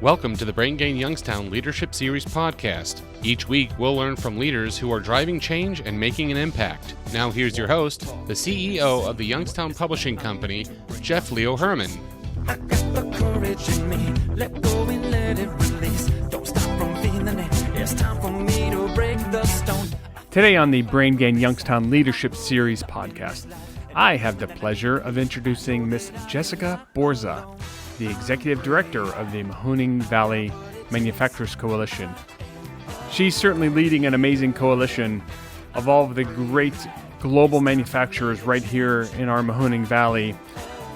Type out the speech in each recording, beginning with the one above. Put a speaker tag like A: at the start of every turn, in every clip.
A: Welcome to the Brain Gain Youngstown Leadership Series podcast. Each week, we'll learn from leaders who are driving change and making an impact. Now here's your host, the CEO of the Youngstown Publishing Company, Jeff Leo Herrmann.
B: I got the courage in me. Let go and let it release. Don't stop from feeling it. It's time for me to break the stone.
C: Today on the Brain Gain Youngstown Leadership Series podcast, I have the pleasure of introducing Miss Jessica Borza, the Executive Director of the Mahoning Valley Manufacturers Coalition. She's certainly leading an amazing coalition of all of the great global manufacturers right here in our Mahoning Valley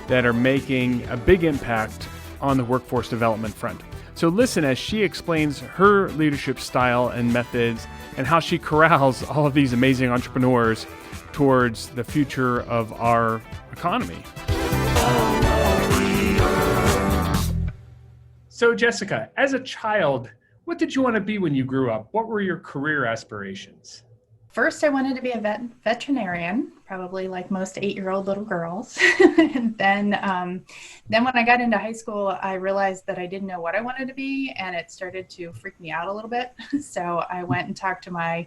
C: that are making a big impact on the workforce development front. So listen as she explains her leadership style and methods and how she corrals all of these amazing entrepreneurs towards the future of our economy. So Jessica, as a child, what did you want to be when you grew up? What were your career aspirations?
D: First, I wanted to be a veterinarian, probably like most 8-year-old little girls. And then when I got into high school, I realized that I didn't know what I wanted to be, and it started to freak me out a little bit. So I went and talked to my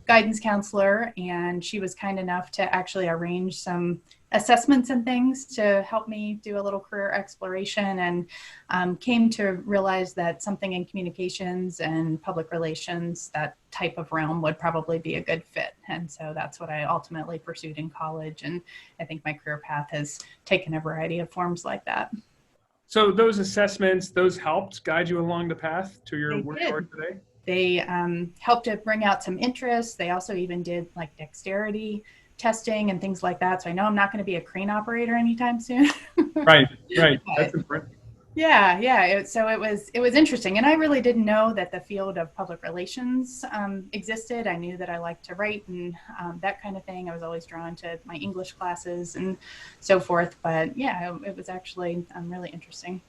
D: guidance counselor, and she was kind enough to actually arrange some assessments and things to help me do a little career exploration, and came to realize that something in communications and public relations, that type of realm, would probably be a good fit. And so that's what I ultimately pursued in college. And I think my career path has taken a variety of forms like that.
C: So those assessments, those helped guide you along the path to your work today?
D: They helped to bring out some interest. They also even did like dexterity testing and things like that. So I know I'm not going to be a crane operator anytime soon.
C: Right. That's important.
D: Yeah. So it was interesting. And I really didn't know that the field of public relations existed. I knew that I liked to write and that kind of thing. I was always drawn to my English classes and so forth. But yeah, it was actually really interesting.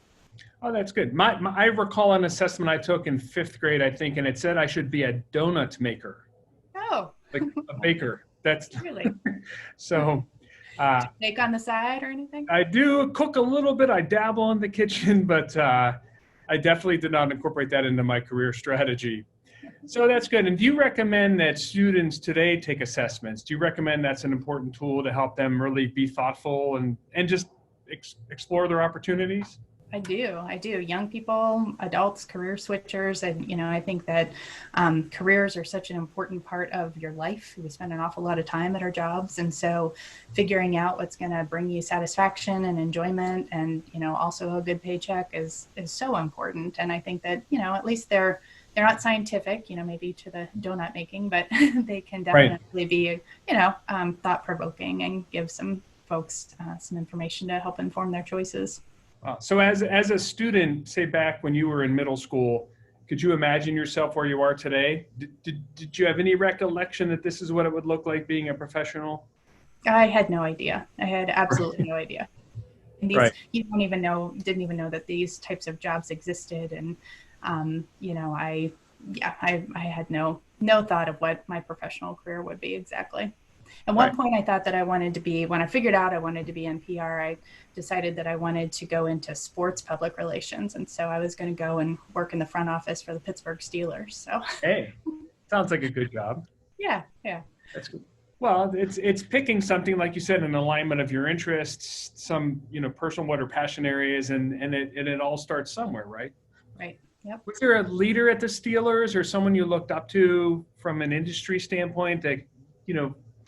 C: Oh, that's good. I recall an assessment I took in 5th grade, I think, and it said I should be a donut maker.
D: Oh.
C: Like a baker. That's
D: really.
C: So.
D: Bake on the side or anything?
C: I do cook a little bit. I dabble in the kitchen, but I definitely did not incorporate that into my career strategy. So that's good. And do you recommend that students today take assessments? Do you recommend that's an important tool to help them really be thoughtful and just explore their opportunities?
D: I do. Young people, adults, career switchers. And, I think that careers are such an important part of your life. We spend an awful lot of time at our jobs. And so figuring out what's going to bring you satisfaction and enjoyment and, also a good paycheck is so important. And I think that, at least they're not scientific, maybe to the donut making, but they can definitely be, thought provoking and give some folks some information to help inform their choices.
C: So as a student, say back when you were in middle school, could you imagine yourself where you are today? Did you have any recollection that this is what it would look like being a professional?
D: I had no idea. I had absolutely no idea. And you didn't even know that these types of jobs existed. And, I had no thought of what my professional career would be exactly. At one point, I thought that I wanted to be, when I figured out I wanted to be in PR, I decided that I wanted to go into sports public relations. And so I was going to go and work in the front office for the Pittsburgh Steelers. So,
C: hey, sounds like a good job.
D: Yeah.
C: That's good. Well, it's picking something, like you said, in alignment of your interests, some, personal what or passion areas, and it all starts somewhere, right?
D: Right. Yep.
C: Was there a leader at the Steelers or someone you looked up to from an industry standpoint that,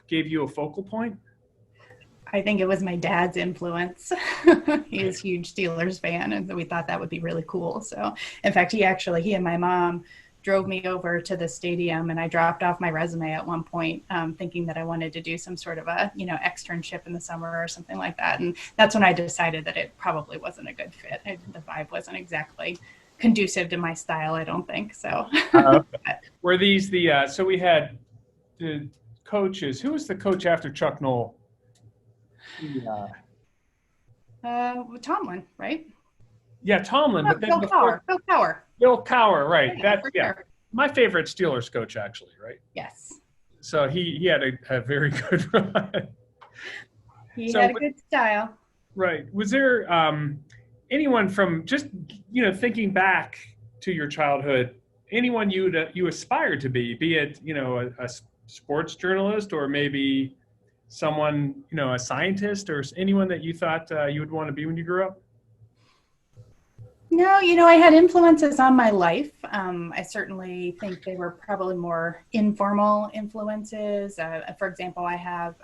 C: gave you a focal point?
D: I think it was my dad's influence. He's a huge Steelers fan, and we thought that would be really cool. So, in fact, he and my mom drove me over to the stadium, and I dropped off my resume at one point, thinking that I wanted to do some sort of a, externship in the summer or something like that. And that's when I decided that it probably wasn't a good fit. The vibe wasn't exactly conducive to my style, I don't think. So,
C: were these so we had the coaches. Who was the coach after Chuck Noll?
D: Tomlin, right?
C: Yeah, Tomlin.
D: But then Bill Cowher.
C: Bill Cowher, right?
D: Sure.
C: My favorite Steelers coach, actually, right?
D: Yes.
C: So he had a very good run.
D: He had a good style.
C: Right. Was there anyone from just, thinking back to your childhood, anyone you aspired to be it, a sports journalist, or maybe someone, a scientist, or anyone that you thought you would want to be when you grew up?
D: No, I had influences on my life. I certainly think they were probably more informal influences. For example, I have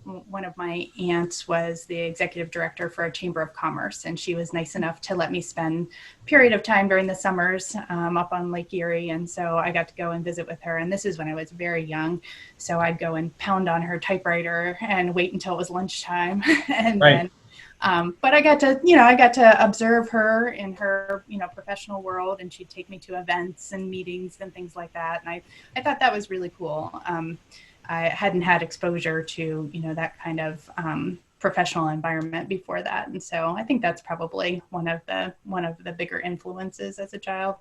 D: one of my aunts was the executive director for a chamber of commerce, and she was nice enough to let me spend a period of time during the summers up on Lake Erie. And so I got to go and visit with her. And this is when I was very young. So I'd go and pound on her typewriter and wait until it was lunchtime. And
C: right.
D: then but I got to observe her in her, professional world, and she'd take me to events and meetings and things like that. And I thought that was really cool. I hadn't had exposure to, that kind of professional environment before that. And so I think that's probably one of the bigger influences as a child.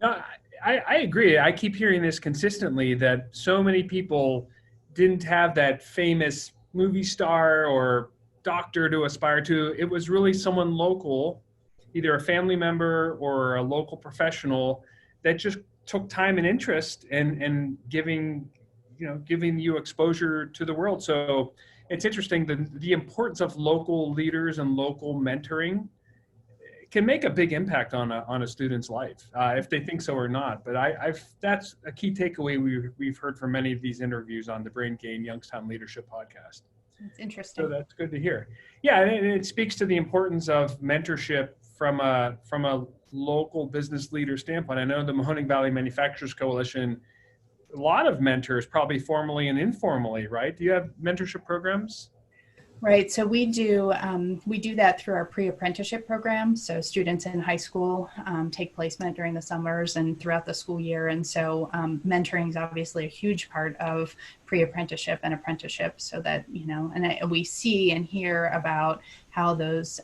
C: No, I agree. I keep hearing this consistently, that so many people didn't have that famous movie star or doctor to aspire to. It was really someone local, either a family member or a local professional, that just took time and interest in giving you exposure to the world. So it's interesting, the importance of local leaders and local mentoring can make a big impact on a student's life, if they think so or not. But that's a key takeaway we've heard from many of these interviews on the Brain Gain Youngstown Leadership podcast.
D: It's interesting.
C: So that's good to hear. Yeah, and it speaks to the importance of mentorship from a local business leader standpoint. I know the Mahoning Valley Manufacturers Coalition, a lot of mentors, probably formally and informally, right? Do you have mentorship programs?
D: Right. So we do that through our pre-apprenticeship program. So students in high school take placement during the summers and throughout the school year. And so mentoring is obviously a huge part of pre-apprenticeship and apprenticeship, so that, we see and hear about how those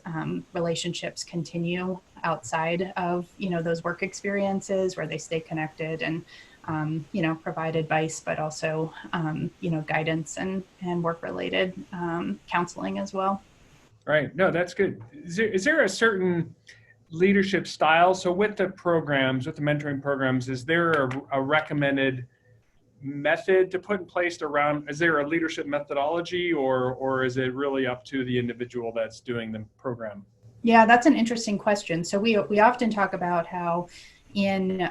D: relationships continue outside of, those work experiences, where they stay connected and provide advice, but also, guidance and work-related counseling as well.
C: Right. No, that's good. Is there a certain leadership style? So with the mentoring programs, is there a recommended method to put in place around, is there a leadership methodology, or is it really up to the individual that's doing the program?
D: Yeah, that's an interesting question. So we often talk about how in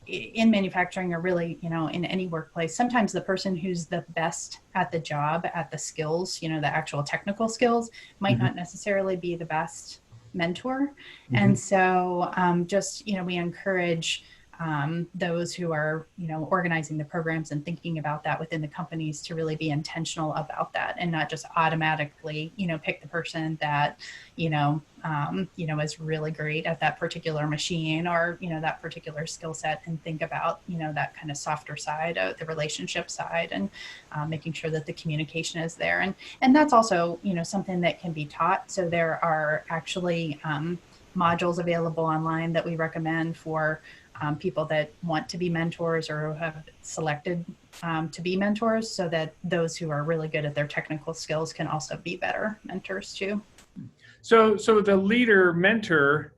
D: manufacturing, or really, in any workplace, sometimes the person who's the best at the job, at the skills, the actual technical skills, might not necessarily be the best mentor. And so we encourage those who are, organizing the programs and thinking about that within the companies to really be intentional about that, and not just automatically, pick the person that, is really great at that particular machine, or, that particular skill set, and think about, that kind of softer side of the relationship side, and making sure that the communication is there. And that's also, something that can be taught. So there are actually modules available online that we recommend for people that want to be mentors or have selected to be mentors, so that those who are really good at their technical skills can also be better mentors too.
C: So the leader mentor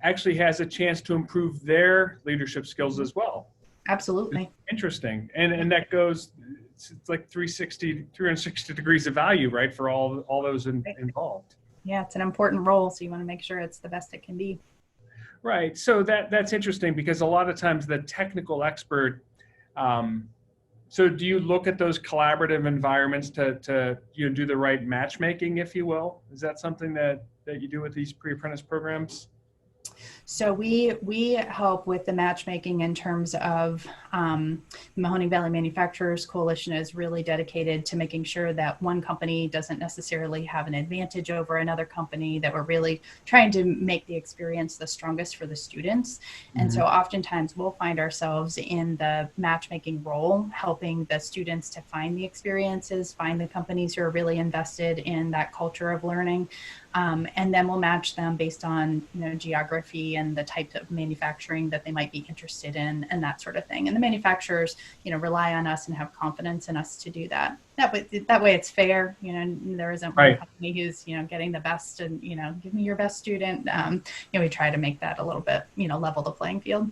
C: actually has a chance to improve their leadership skills as well.
D: Absolutely.
C: Interesting. And that goes, it's like 360 degrees of value, right, for all those involved.
D: Yeah, it's an important role, so you want to make sure it's the best it can be.
C: Right. So that's interesting, because a lot of times the technical expert, so do you look at those collaborative environments to do the right matchmaking, if you will? Is that something that you do with these pre-apprentice programs?
D: So we help with the matchmaking in terms of the Mahoning Valley Manufacturers Coalition is really dedicated to making sure that one company doesn't necessarily have an advantage over another company, that we're really trying to make the experience the strongest for the students. And so oftentimes we'll find ourselves in the matchmaking role, helping the students to find the experiences, find the companies who are really invested in that culture of learning. And then we'll match them based on, geography geography and the type of manufacturing that they might be interested in and that sort of thing. And the manufacturers, rely on us and have confidence in us to do that. That way it's fair. There isn't one company who's, getting the best and, give me your best student. We try to make that a little bit, level the playing field.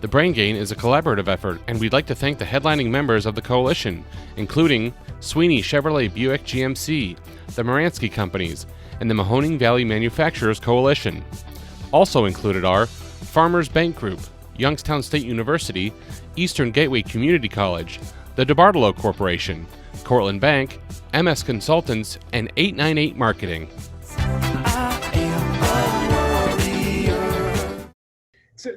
A: The Brain Gain is a collaborative effort, and we'd like to thank the headlining members of the coalition, including Sweeney Chevrolet Buick GMC, the Moransky Companies, and the Mahoning Valley Manufacturers Coalition. Also included are Farmers Bank Group, Youngstown State University, Eastern Gateway Community College, the DeBartolo Corporation, Cortland Bank, MS Consultants, and 898 Marketing.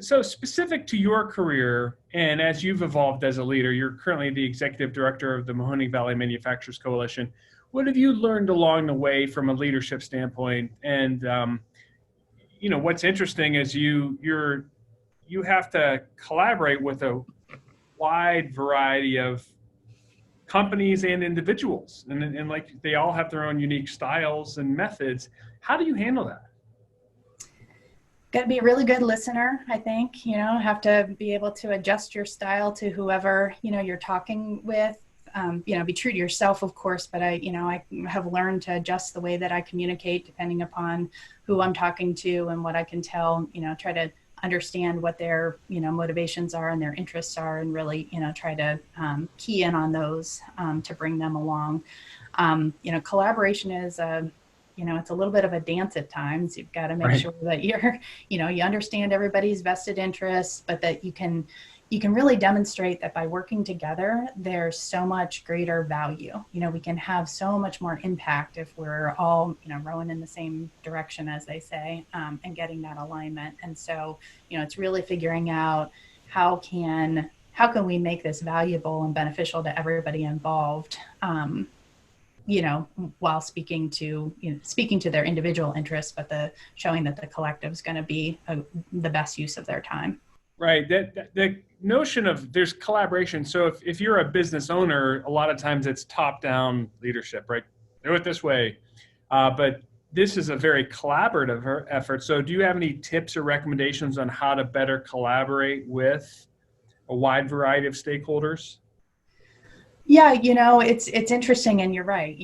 C: So specific to your career, and as you've evolved as a leader, you're currently the executive director of the Mahoning Valley Manufacturers Coalition. What have you learned along the way from a leadership standpoint? And what's interesting is you have to collaborate with a wide variety of companies and individuals, and like they all have their own unique styles and methods. How do you handle that?
D: Got to be a really good listener, I think. Have to be able to adjust your style to whoever you're talking with. Be true to yourself, of course, but I have learned to adjust the way that I communicate depending upon who I'm talking to and what I can tell. Try to understand what their motivations are and their interests are, and really try to key in on those to bring them along. Collaboration is it's a little bit of a dance at times. You've got to make sure that you understand everybody's vested interests, but that you can really demonstrate that by working together, there's so much greater value. We can have so much more impact if we're all, rowing in the same direction, as they say, and getting that alignment. And so, it's really figuring out how can we make this valuable and beneficial to everybody involved, while speaking to their individual interests, but showing that the collective is going to be the best use of their time.
C: Right. The notion of there's collaboration. So if you're a business owner, a lot of times it's top-down leadership, right? Do it this way. But this is a very collaborative effort. So do you have any tips or recommendations on how to better collaborate with a wide variety of stakeholders?
D: Yeah, it's interesting, and you're right.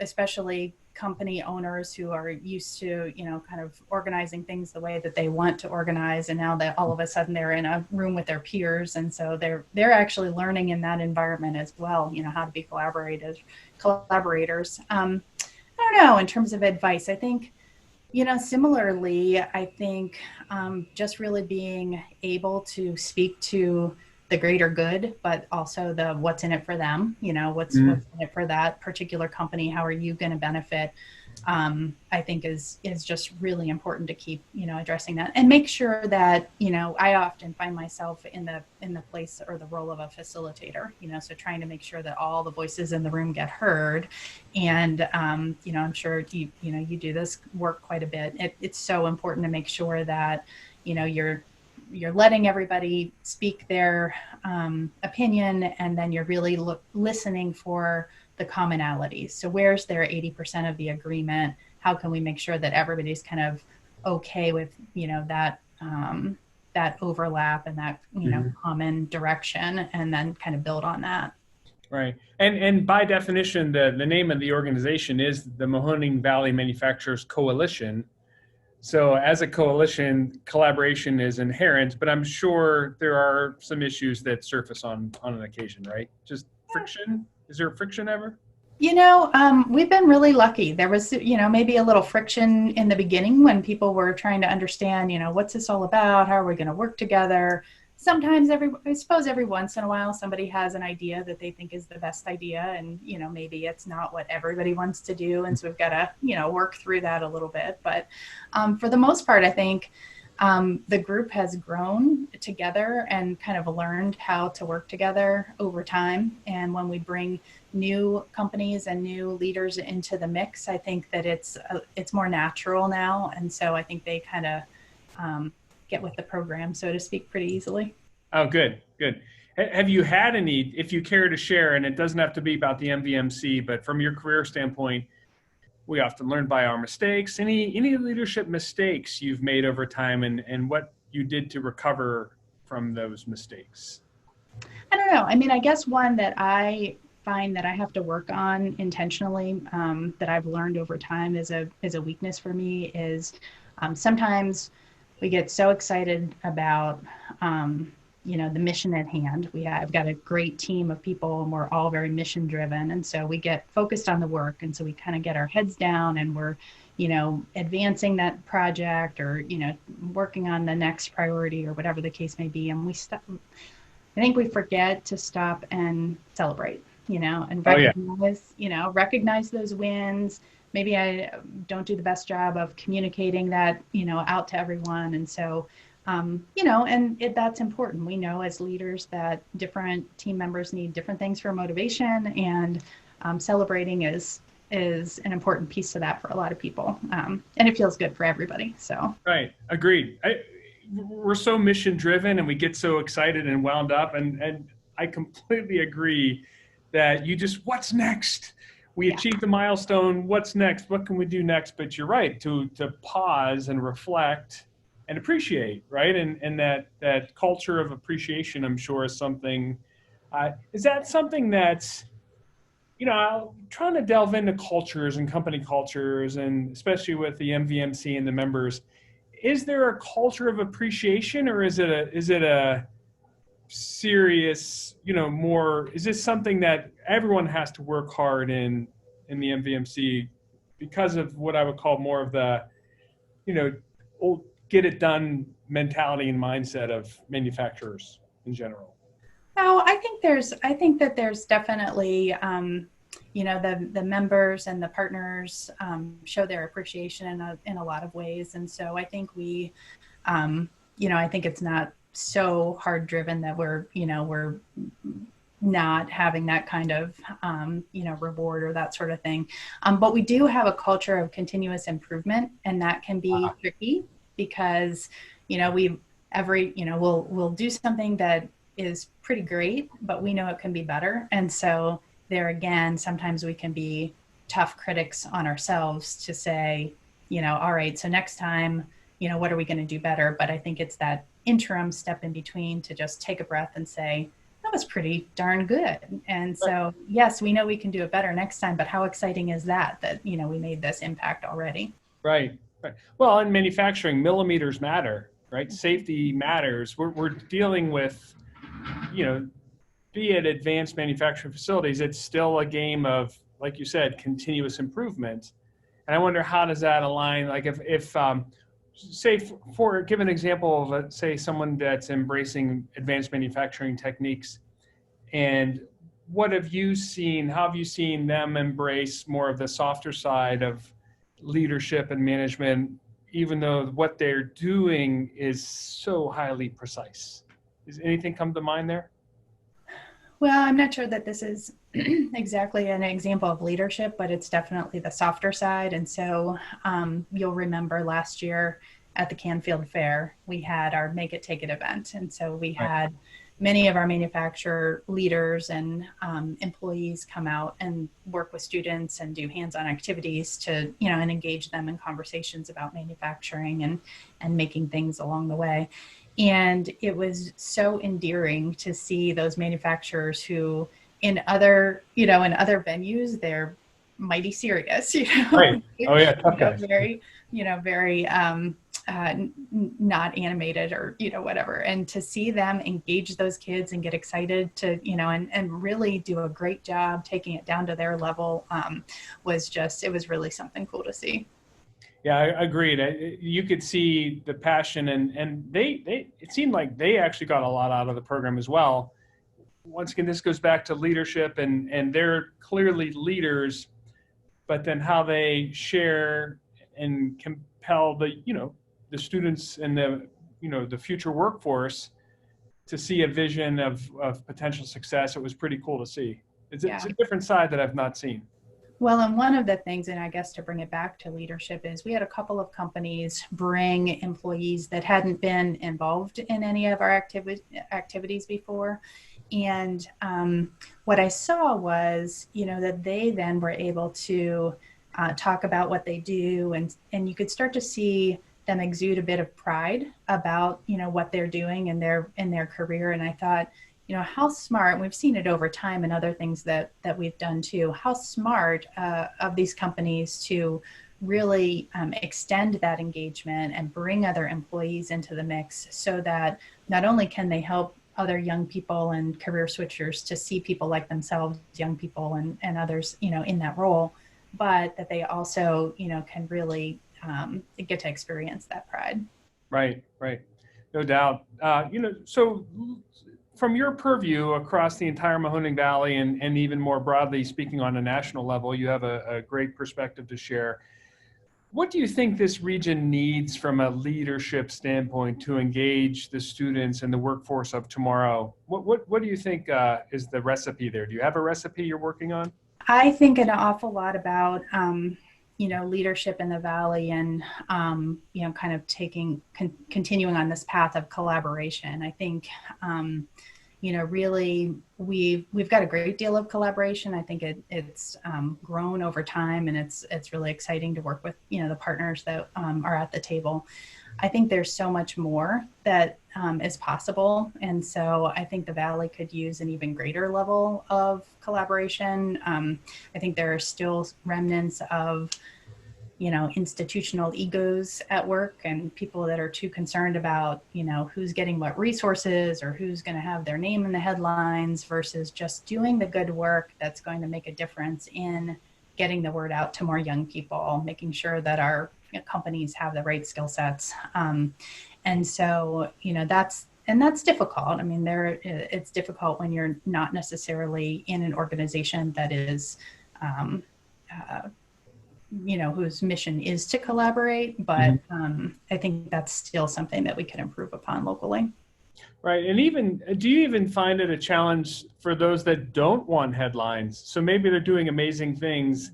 D: Especially company owners who are used to, kind of organizing things the way that they want to organize, and now that all of a sudden they're in a room with their peers, and so they're actually learning in that environment as well. How to be collaborators. I don't know. In terms of advice, I think, similarly, I think just really being able to speak to the greater good, but also the what's in it for them, what's in it for that particular company. How are you going to benefit? I think is just really important to keep, addressing that, and make sure that, I often find myself in the place or the role of a facilitator, so trying to make sure that all the voices in the room get heard. And, I'm sure you do this work quite a bit. It's so important to make sure that, you're letting everybody speak their opinion, and then you're really listening for the commonalities. So where's their 80% of the agreement? How can we make sure that everybody's kind of okay with, that overlap and that, common direction, and then kind of build on that.
C: Right. And by definition, the name of the organization is the Mahoning Valley Manufacturers Coalition. So as a coalition, collaboration is inherent, but I'm sure there are some issues that surface on an occasion, right? Just friction? Is there friction ever?
D: We've been really lucky. There was, maybe a little friction in the beginning when people were trying to understand, what's this all about? How are we going to work together? Sometimes I suppose every once in a while, somebody has an idea that they think is the best idea, and, maybe it's not what everybody wants to do. And so we've got to, work through that a little bit. But for the most part, I think the group has grown together and kind of learned how to work together over time. And when we bring new companies and new leaders into the mix, I think that it's more natural now. And so I think they kind of get with the program, so to speak, pretty easily.
C: Oh, good. Have you had any, if you care to share, and it doesn't have to be about the MVMC, but from your career standpoint, we often learn by our mistakes. Any leadership mistakes you've made over time, and what you did to recover from those mistakes?
D: I don't know. I mean, I guess one that I find that I have to work on intentionally, that I've learned over time is a weakness for me is sometimes we get so excited about, the mission at hand. I've got a great team of people and we're all very mission driven. And so we get focused on the work. And so we kind of get our heads down and we're, advancing that project or, working on the next priority or whatever the case may be. And I think we forget to stop and celebrate, and recognize, recognize those wins. Maybe I don't do the best job of communicating that, out to everyone. And so, that's important. We know as leaders that different team members need different things for motivation, and celebrating is an important piece of that for a lot of people. And it feels good for everybody. So. Right.
C: Agreed. We're so mission driven and we get so excited and wound up. And I completely agree that what's next? We achieved the milestone. What's next? What can we do next? But you're right, to pause and reflect and appreciate, right? And that culture of appreciation, I'm sure, is something, is that something that's, trying to delve into cultures and company cultures, and especially with the MVMC and the members, is there a culture of appreciation, or is it a serious, is this something that everyone has to work hard in the MVMC because of what I would call more of the, old get it done mentality and mindset of manufacturers in general?
D: Oh, I think that there's definitely, the members and the partners show their appreciation in a lot of ways. And so I think I think it's not so hard driven that we're not having that kind of, reward or that sort of thing. But we do have a culture of continuous improvement, and that can be tricky because, we'll do something that is pretty great, but we know it can be better. And so there again, sometimes we can be tough critics on ourselves to say, all right, so next time, what are we going to do better? But I think it's that interim step in between to just take a breath and say, that was pretty darn good. And so, yes, we know we can do it better next time, but how exciting is that, we made this impact already?
C: Right. Well, in manufacturing, millimeters matter, right? Safety matters. We're dealing with, be it advanced manufacturing facilities, it's still a game of, like you said, continuous improvement. And I wonder, how does that align? Like if say, give an example of, say, someone that's embracing advanced manufacturing techniques, and what have you seen? How have you seen them embrace more of the softer side of leadership and management, even though what they're doing is so highly precise? Does anything come to mind there?
D: Well, I'm not sure that this is exactly an example of leadership, but it's definitely the softer side. And so you'll remember last year at the Canfield Fair, we had our Make It, Take It event. And so we had many of our manufacturer leaders and employees come out and work with students and do hands-on activities to, and engage them in conversations about manufacturing and making things along the way. And it was so endearing to see those manufacturers who in other venues, they're mighty serious,
C: Right. Oh yeah. Tough guys.
D: Very, not animated or, whatever. And to see them engage those kids and get excited to, and really do a great job taking it down to their level it was really something cool to see.
C: Yeah, I agreed. You could see the passion, and they it seemed like they actually got a lot out of the program as well. Once again, this goes back to leadership, and they're clearly leaders, but then how they share and compel the students and the future workforce to see a vision of potential success. It was pretty cool to see. It's a different side that I've not seen.
D: Well, and one of the things, and I guess to bring it back to leadership, is we had a couple of companies bring employees that hadn't been involved in any of our activities before. And what I saw was, that they then were able to talk about what they do, and you could start to see them exude a bit of pride about, what they're doing in their career. And I thought, how smart, and we've seen it over time and other things that we've done too, how smart of these companies to really extend that engagement and bring other employees into the mix, so that not only can they help other young people and career switchers to see people like themselves, young people and others, in that role, but that they also, can really get to experience that pride.
C: Right. No doubt. So from your purview across the entire Mahoning Valley and even more broadly speaking on a national level, you have a great perspective to share. What do you think this region needs from a leadership standpoint to engage the students and the workforce of tomorrow? What do you think is the recipe there? Do you have a recipe you're working on?
D: I think an awful lot about, leadership in the Valley and, kind of continuing on this path of collaboration. I think, really we've got a great deal of collaboration. I think it's grown over time, and it's really exciting to work with, the partners that are at the table. I think there's so much more that is possible. And so I think the Valley could use an even greater level of collaboration. I think there are still remnants of, institutional egos at work, and people that are too concerned about, who's getting what resources or who's going to have their name in the headlines, versus just doing the good work that's going to make a difference in getting the word out to more young people, making sure that our companies have the right skill sets. And so, that's difficult. I mean, it's difficult when you're not necessarily in an organization that is, whose mission is to collaborate, but I think that's still something that we can improve upon locally.
C: Right. And do you even find it a challenge for those that don't want headlines? So maybe they're doing amazing things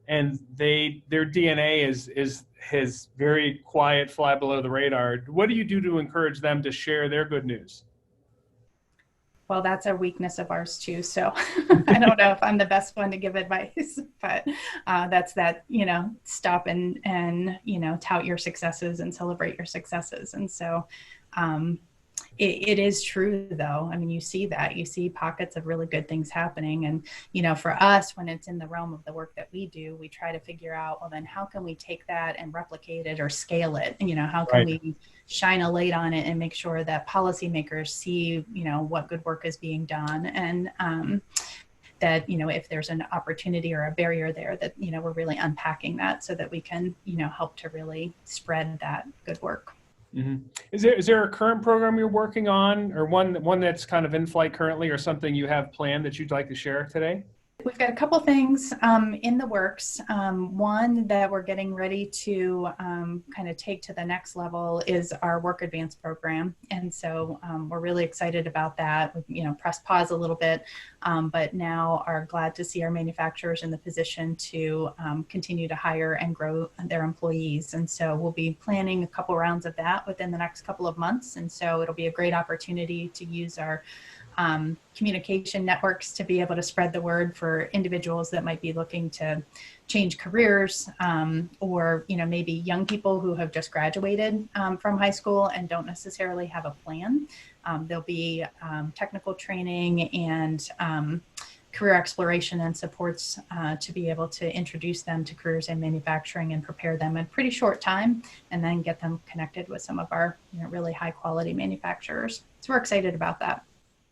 C: and their DNA is very quiet, fly below the radar. What do you do to encourage them to share their good news?
D: Well, that's a weakness of ours too. So I don't know if I'm the best one to give advice, but that's that, stop and tout your successes and celebrate your successes. And so it is true, though. I mean, you see pockets of really good things happening. And, for us, when it's in the realm of the work that we do, we try to figure out, well, then how can we take that and replicate it or scale it? And, how can we shine a light on it and make sure that policymakers see, what good work is being done, and that, if there's an opportunity or a barrier there, that, we're really unpacking that so that we can, help to really spread that good work.
C: Mm-hmm. Is there a current program you're working on, or one that's kind of in flight currently, or something you have planned that you'd like to share today?
D: We've got a couple things in the works. One that we're getting ready to kind of take to the next level is our Work Advance program. And so we're really excited about that. We've, pressed pause a little bit, but now are glad to see our manufacturers in the position to continue to hire and grow their employees. And so we'll be planning a couple rounds of that within the next couple of months. And so it'll be a great opportunity to use our communication networks to be able to spread the word for individuals that might be looking to change careers, or maybe young people who have just graduated from high school and don't necessarily have a plan. There'll be technical training and career exploration and supports to be able to introduce them to careers in manufacturing and prepare them in a pretty short time, and then get them connected with some of our really high quality manufacturers. So we're excited about that.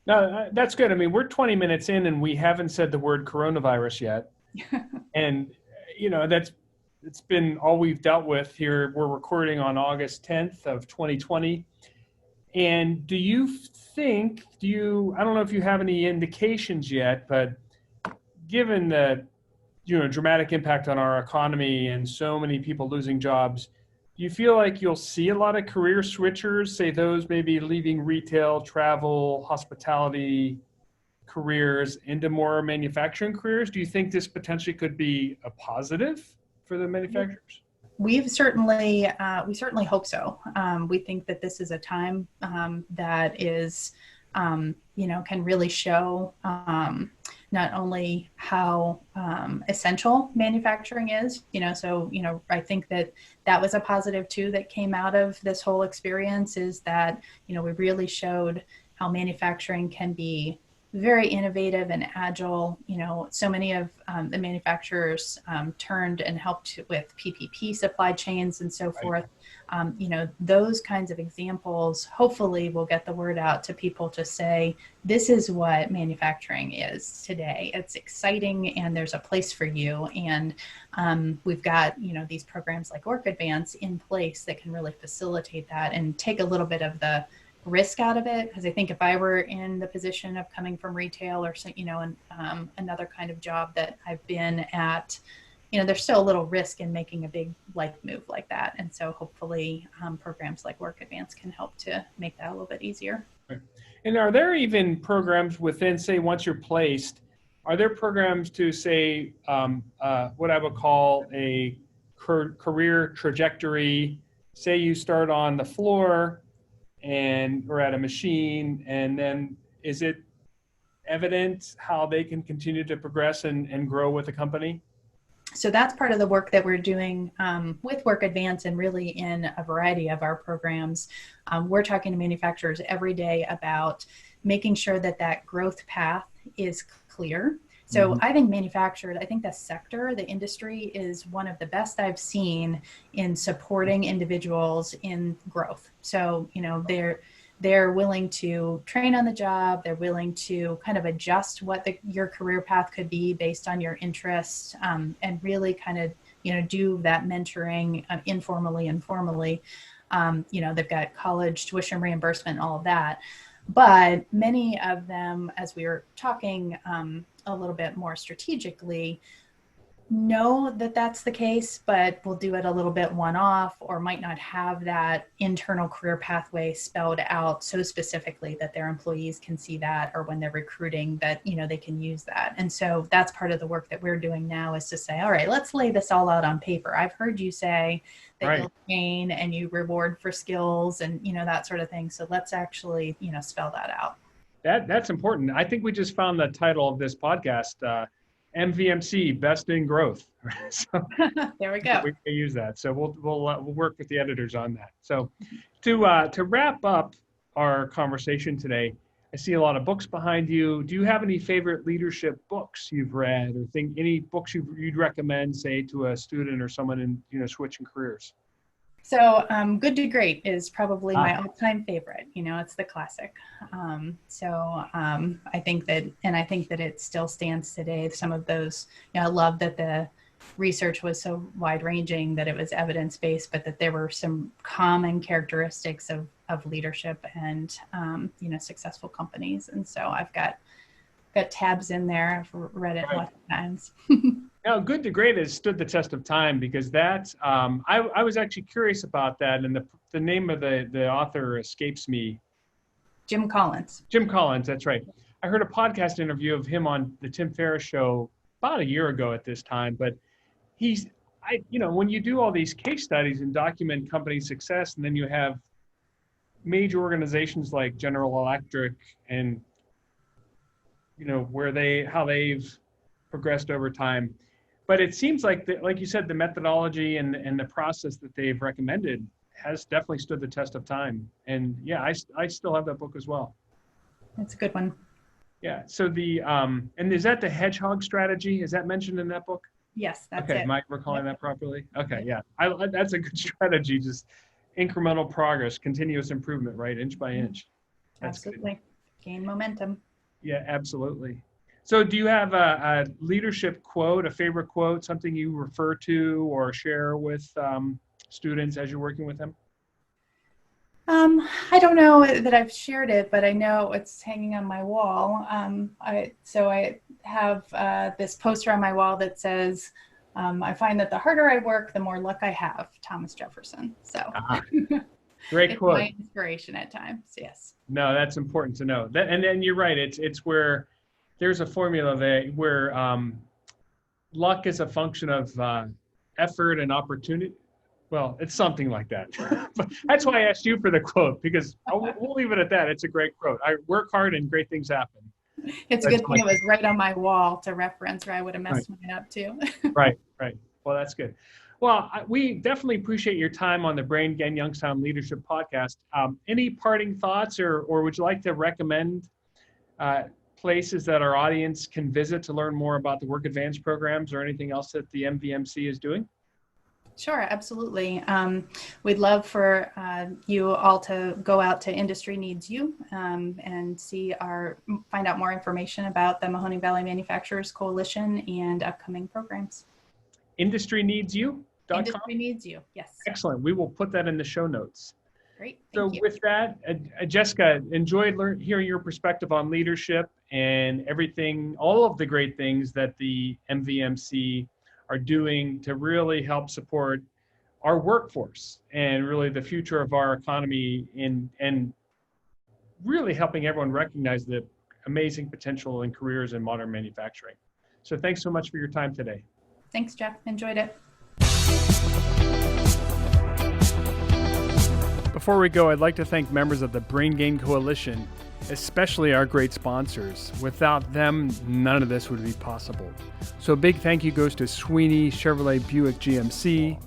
C: No, that's good. I mean, we're 20 minutes in and we haven't said the word coronavirus yet. And, it's been all we've dealt with here. We're recording on August 10th of 2020. And I don't know if you have any indications yet, but given the, dramatic impact on our economy and so many people losing jobs, do you feel like you'll see a lot of career switchers, say those maybe leaving retail, travel, hospitality careers into more manufacturing careers? Do you think this potentially could be a positive for the manufacturers?
D: We certainly hope so. We think that this is a time that is, can really show not only how essential manufacturing is, so, I think that was a positive too that came out of this whole experience, is that, we really showed how manufacturing can be very innovative and agile. So many of the manufacturers turned and helped with PPP supply chains and so forth. Those kinds of examples hopefully will get the word out to people to say, this is what manufacturing is today. It's exciting and there's a place for you. And we've got, these programs like Work Advance in place that can really facilitate that and take a little bit of the risk out of it. Because I think if I were in the position of coming from retail or, another kind of job that I've been at, there's still a little risk in making a big life move like that. And so hopefully programs like Work Advance can help to make that a little bit easier.
C: And are there even programs within, say, once you're placed, are there programs to say what I would call a career trajectory? Say you start on the floor or at a machine, and then is it evident how they can continue to progress and grow with the company?
D: So that's part of the work that we're doing with Work Advance, and really in a variety of our programs. We're talking to manufacturers every day about making sure that growth path is clear. So I think the sector, the industry, is one of the best I've seen in supporting individuals in growth. So, they're willing to train on the job. They're willing to kind of adjust what your career path could be based on your interests, and really kind of, do that mentoring informally and formally. They've got college tuition reimbursement, all of that. But many of them, as we were talking a little bit more strategically, know that that's the case, but will do it a little bit one-off, or might not have that internal career pathway spelled out so specifically that their employees can see that, or when they're recruiting that, they can use that. And so that's part of the work that we're doing now, is to say, all right, let's lay this all out on paper. I've heard you say that you'll train and you reward for skills and, that sort of thing. So let's actually, spell that out.
C: That's important. I think we just found the title of this podcast, MVMC, Best in Growth. So
D: there we go.
C: We can use that. So we'll work with the editors on that. So to wrap up our conversation today, I see a lot of books behind you. Do you have any favorite leadership books you've read, or any books you'd recommend, say, to a student or someone in switching careers?
D: So Good to Great is probably my all-time favorite. It's the classic. I think that it still stands today. Some of those, I love that the research was so wide-ranging, that it was evidence-based, but that there were some common characteristics of leadership and successful companies. And so I've got tabs in there. I've read it lots of times.
C: Now, Good to Great has stood the test of time, because that's, I was actually curious about that, and the name of the author escapes me.
D: Jim Collins.
C: Jim Collins, that's right. I heard a podcast interview of him on the Tim Ferriss show about a year ago at this time, but when you do all these case studies and document company success, and then you have major organizations like General Electric and, how they've progressed over time. But it seems like you said, the methodology and the process that they've recommended has definitely stood the test of time. And yeah, I still have that book as well.
D: That's a good one.
C: Yeah. So and is that the hedgehog strategy? Is that mentioned in that book?
D: Yes, that's
C: it.
D: Okay,
C: am I recalling that properly? Okay, yeah. That's a good strategy. Just incremental progress, continuous improvement, right? Inch by inch. That's
D: absolutely. Good. Gain momentum.
C: Yeah, absolutely. So do you have a leadership quote, a favorite quote, something you refer to or share with students as you're working with them?
D: I don't know that I've shared it, but I know it's hanging on my wall. I have this poster on my wall that says, I find that the harder I work, the more luck I have, Thomas Jefferson. So
C: great quote.
D: It's my inspiration at times, yes.
C: No, that's important to know. And then you're right. It's where there's a formula there where luck is a function of effort and opportunity. Well, it's something like that. But that's why I asked you for the quote, because we'll leave it at that. It's a great quote. I work hard and great things happen.
D: It's a good thing it was right on my wall to reference, or I would have messed mine up too.
C: Right. Well, that's good. Well, we definitely appreciate your time on the Brain Gain Youngstown Leadership Podcast. Any parting thoughts, or would you like to recommend places that our audience can visit to learn more about the Work Advance programs or anything else that the MVMC is doing?
D: Sure, absolutely. We'd love for you all to go out to Industry Needs You and find out more information about the Mahoning Valley Manufacturers Coalition and upcoming programs.
C: IndustryNeedsYou.com?
D: Industry Needs You, yes.
C: Excellent. We will put that in the show notes.
D: Great.
C: So with that, Jessica, enjoyed hearing your perspective on leadership and everything, all of the great things that the MVMC are doing to really help support our workforce and really the future of our economy and really helping everyone recognize the amazing potential in careers in modern manufacturing. So thanks so much for your time today.
D: Thanks, Jeff. Enjoyed it.
C: Before we go, I'd like to thank members of the Brain Gain Coalition, especially our great sponsors. Without them, none of this would be possible. So a big thank you goes to Sweeney Chevrolet Buick GMC,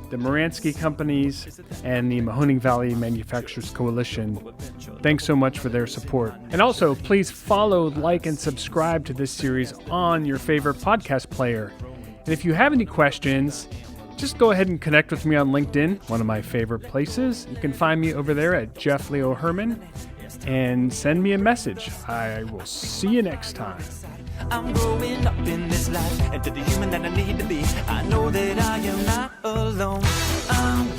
C: the Moransky Companies, and the Mahoning Valley Manufacturers Coalition. Thanks so much for their support. And also, please follow, like, and subscribe to this series on your favorite podcast player. And if you have any questions, just go ahead and connect with me on LinkedIn, one of my favorite places. You can find me over there at Jeff Leo Herrmann, and send me a message. I will see you next time.
B: I'm growing up in this life, and to the human that I need to be, I know that I am not alone. I'm